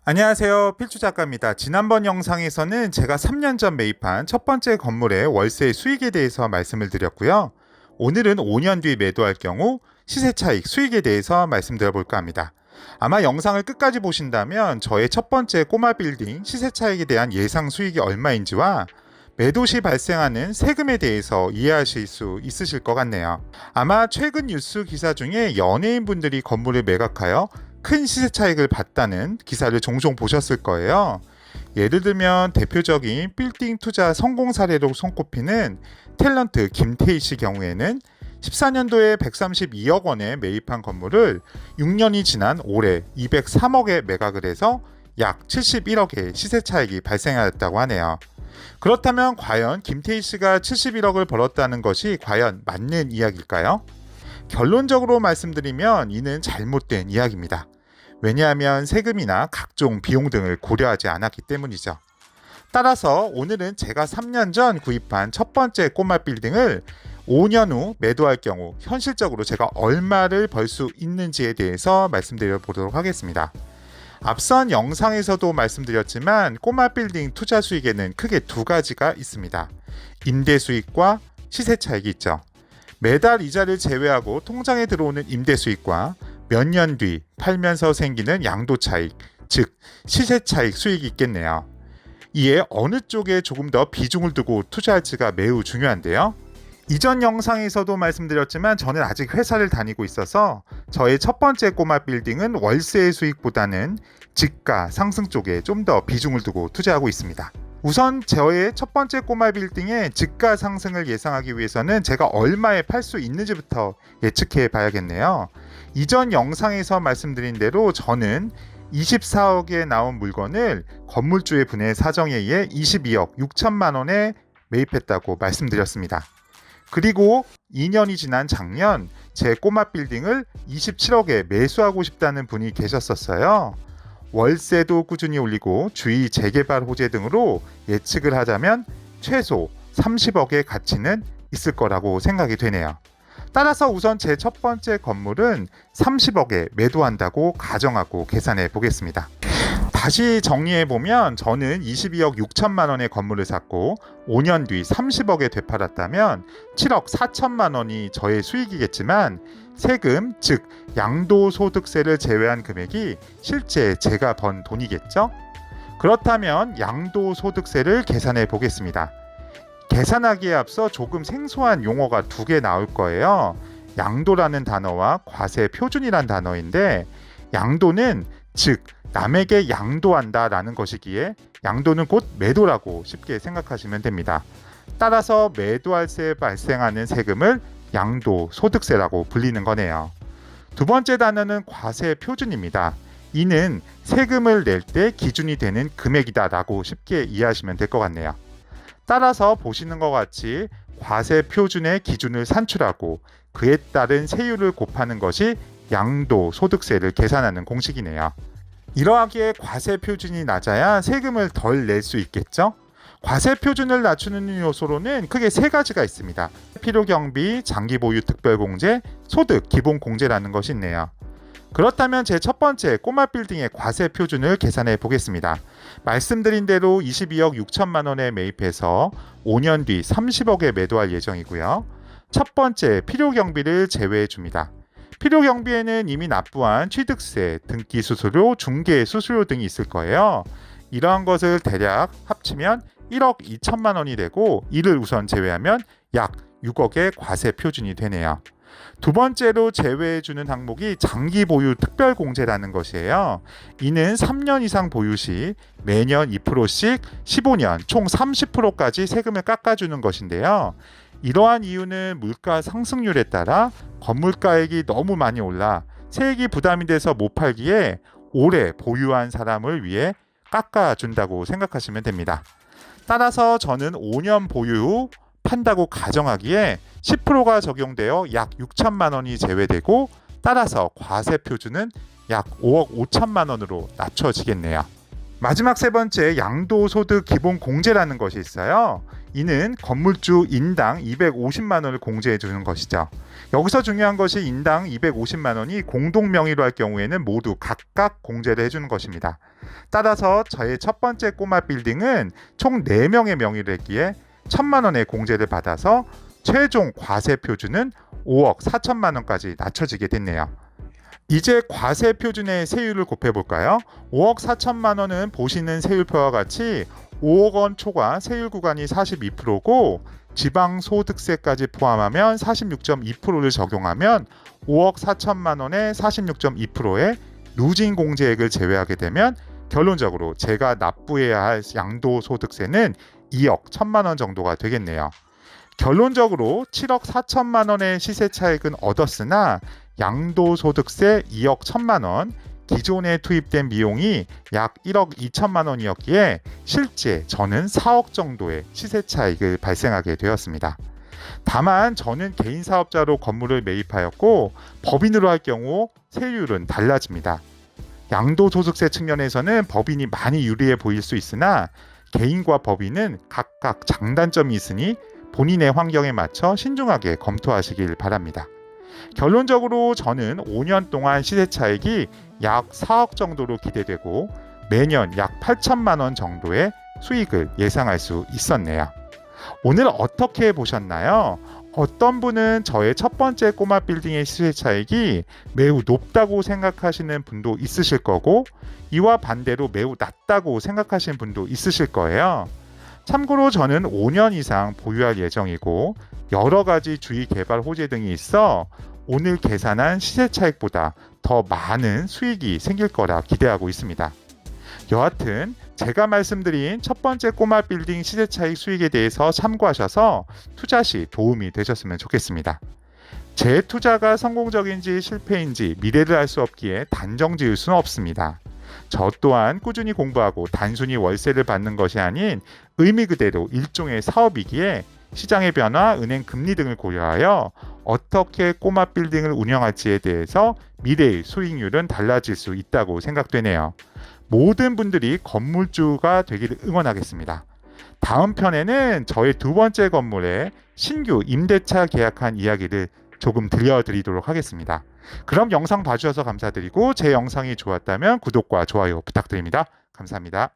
안녕하세요. 필주 작가입니다. 지난번 영상에서는 제가 3년 전 매입한 첫 번째 건물의 월세 수익에 대해서 말씀을 드렸고요. 오늘은 5년 뒤 매도할 경우 시세 차익 수익에 대해서 말씀드려 볼까 합니다. 아마 영상을 끝까지 보신다면 저의 첫 번째 꼬마 빌딩 시세 차익에 대한 예상 수익이 얼마인지와 매도 시 발생하는 세금에 대해서 이해하실 수 있으실 것 같네요. 아마 최근 뉴스 기사 중에 연예인분들이 건물을 매각하여 큰 시세 차익을 봤다는 기사를 종종 보셨을 거예요. 예를 들면 대표적인 빌딩 투자 성공 사례로 손꼽히는 탤런트 김태희 씨 경우에는 14년도에 132억 원에 매입한 건물을 6년이 지난 올해 203억에 매각을 해서 약 71억의 시세 차익이 발생하였다고 하네요. 그렇다면 과연 김태희 씨가 71억을 벌었다는 것이 과연 맞는 이야기일까요? 결론적으로 말씀드리면 이는 잘못된 이야기입니다. 왜냐하면 세금이나 각종 비용 등을 고려하지 않았기 때문이죠. 따라서 오늘은 제가 3년 전 구입한 첫 번째 꼬마 빌딩을 5년 후 매도할 경우 현실적으로 제가 얼마를 벌 수 있는지에 대해서 말씀드려 보도록 하겠습니다. 앞선 영상에서도 말씀드렸지만 꼬마 빌딩 투자 수익에는 크게 두 가지가 있습니다. 임대 수익과 시세 차익이 있죠. 매달 이자를 제외하고 통장에 들어오는 임대 수익과 몇 년 뒤 팔면서 생기는 양도 차익, 즉 시세 차익 수익이 있겠네요. 이에 어느 쪽에 조금 더 비중을 두고 투자할지가 매우 중요한데요. 이전 영상에서도 말씀드렸지만 저는 아직 회사를 다니고 있어서 저의 첫 번째 꼬마 빌딩은 월세 수익보다는 집가 상승 쪽에 좀 더 비중을 두고 투자하고 있습니다. 우선 저의 첫 번째 꼬마 빌딩의 집가 상승을 예상하기 위해서는 제가 얼마에 팔 수 있는지부터 예측해 봐야겠네요. 이전 영상에서 말씀드린 대로 저는 24억에 나온 물건을 건물주의 분해 사정에 의해 22억 6천만 원에 매입했다고 말씀드렸습니다. 그리고 2년이 지난 작년 제 꼬마 빌딩을 27억에 매수하고 싶다는 분이 계셨었어요. 월세도 꾸준히 올리고 주위 재개발 호재 등으로 예측을 하자면 최소 30억의 가치는 있을 거라고 생각이 되네요. 따라서 우선 제 첫 번째 건물은 30억에 매도한다고 가정하고 계산해 보겠습니다. 다시 정리해 보면 저는 22억 6천만 원의 건물을 샀고 5년 뒤 30억에 되팔았다면 7억 4천만 원이 저의 수익이겠지만 세금, 즉 양도소득세를 제외한 금액이 실제 제가 번 돈이겠죠? 그렇다면 양도소득세를 계산해 보겠습니다. 계산하기에 앞서 조금 생소한 용어가 두 개 나올 거예요. 양도라는 단어와 과세표준이란 단어인데 양도는 즉 남에게 양도한다 라는 것이기에 양도는 곧 매도라고 쉽게 생각하시면 됩니다. 따라서 매도할 때 발생하는 세금을 양도소득세라고 불리는 거네요. 두 번째 단어는 과세표준입니다. 이는 세금을 낼 때 기준이 되는 금액이다 라고 쉽게 이해하시면 될 것 같네요. 따라서 보시는 것 같이 과세표준의 기준을 산출하고 그에 따른 세율을 곱하는 것이 양도소득세를 계산하는 공식이네요. 이러하기에 과세표준이 낮아야 세금을 덜 낼 수 있겠죠? 과세표준을 낮추는 요소로는 크게 세 가지가 있습니다. 필요경비, 장기보유 특별공제, 소득 기본공제라는 것이 있네요. 그렇다면 제 첫 번째 꼬마 빌딩의 과세표준을 계산해 보겠습니다. 말씀드린 대로 22억 6천만 원에 매입해서 5년 뒤 30억에 매도할 예정이고요. 첫 번째 필요경비를 제외해 줍니다. 필요경비에는 이미 납부한 취득세, 등기수수료, 중개수수료 등이 있을 거예요. 이러한 것을 대략 합치면 1억 2천만 원이 되고 이를 우선 제외하면 약 6억의 과세표준이 되네요. 두 번째로 제외해주는 항목이 장기보유 특별공제라는 것이에요. 이는 3년 이상 보유 시 매년 2%씩 15년 총 30%까지 세금을 깎아주는 것인데요. 이러한 이유는 물가 상승률에 따라 건물가액이 너무 많이 올라 세액이 부담이 돼서 못 팔기에 오래 보유한 사람을 위해 깎아준다고 생각하시면 됩니다. 따라서 저는 5년 보유 후 판다고 가정하기에 10%가 적용되어 약 6천만 원이 제외되고 따라서 과세표준은 약 5억 5천만 원으로 낮춰지겠네요. 마지막 세 번째 양도소득 기본공제라는 것이 있어요. 이는 건물주 인당 250만 원을 공제해 주는 것이죠. 여기서 중요한 것이 인당 250만 원이 공동 명의로 할 경우에는 모두 각각 공제를 해주는 것입니다. 따라서 저의 첫 번째 꼬마 빌딩은 총 4명의 명의로 했기에 1,000만 원의 공제를 받아서 최종 과세 표준은 5억 4천만 원까지 낮춰지게 됐네요. 이제 과세 표준의 세율을 곱해볼까요? 5억 4천만 원은 보시는 세율표와 같이 5억 원 초과 세율 구간이 42%고 지방소득세까지 포함하면 46.2%를 적용하면 5억 4천만 원의 46.2%의 누진 공제액을 제외하게 되면 결론적으로 제가 납부해야 할 양도소득세는 2억 1천만 원 정도가 되겠네요. 결론적으로 7억 4천만 원의 시세 차익은 얻었으나 양도소득세 2억 1천만 원, 기존에 투입된 비용이 약 1억 2천만 원이었기에 실제 저는 4억 정도의 시세 차익을 발생하게 되었습니다. 다만 저는 개인 사업자로 건물을 매입하였고 법인으로 할 경우 세율은 달라집니다. 양도소득세 측면에서는 법인이 많이 유리해 보일 수 있으나 개인과 법인은 각각 장단점이 있으니 본인의 환경에 맞춰 신중하게 검토하시길 바랍니다. 결론적으로 저는 5년 동안 시세 차익이 약 4억 정도로 기대되고 매년 약 8천만 원 정도의 수익을 예상할 수 있었네요. 오늘 어떻게 보셨나요? 어떤 분은 저의 첫 번째 꼬마 빌딩의 시세 차익이 매우 높다고 생각하시는 분도 있으실 거고 이와 반대로 매우 낮다고 생각하시는 분도 있으실 거예요. 참고로 저는 5년 이상 보유할 예정이고 여러 가지 주위 개발 호재 등이 있어 오늘 계산한 시세 차익보다 더 많은 수익이 생길 거라 기대하고 있습니다. 여하튼 제가 말씀드린 첫 번째 꼬마 빌딩 시세 차익 수익에 대해서 참고하셔서 투자 시 도움이 되셨으면 좋겠습니다. 제 투자가 성공적인지 실패인지 미래를 알 수 없기에 단정 지을 수는 없습니다. 저 또한 꾸준히 공부하고 단순히 월세를 받는 것이 아닌 의미 그대로 일종의 사업이기에 시장의 변화, 은행 금리 등을 고려하여 어떻게 꼬마 빌딩을 운영할지에 대해서 미래의 수익률은 달라질 수 있다고 생각되네요. 모든 분들이 건물주가 되기를 응원하겠습니다. 다음 편에는 저의 두 번째 건물에 신규 임대차 계약한 이야기를 조금 들려드리도록 하겠습니다. 그럼 영상 봐주셔서 감사드리고 제 영상이 좋았다면 구독과 좋아요 부탁드립니다. 감사합니다.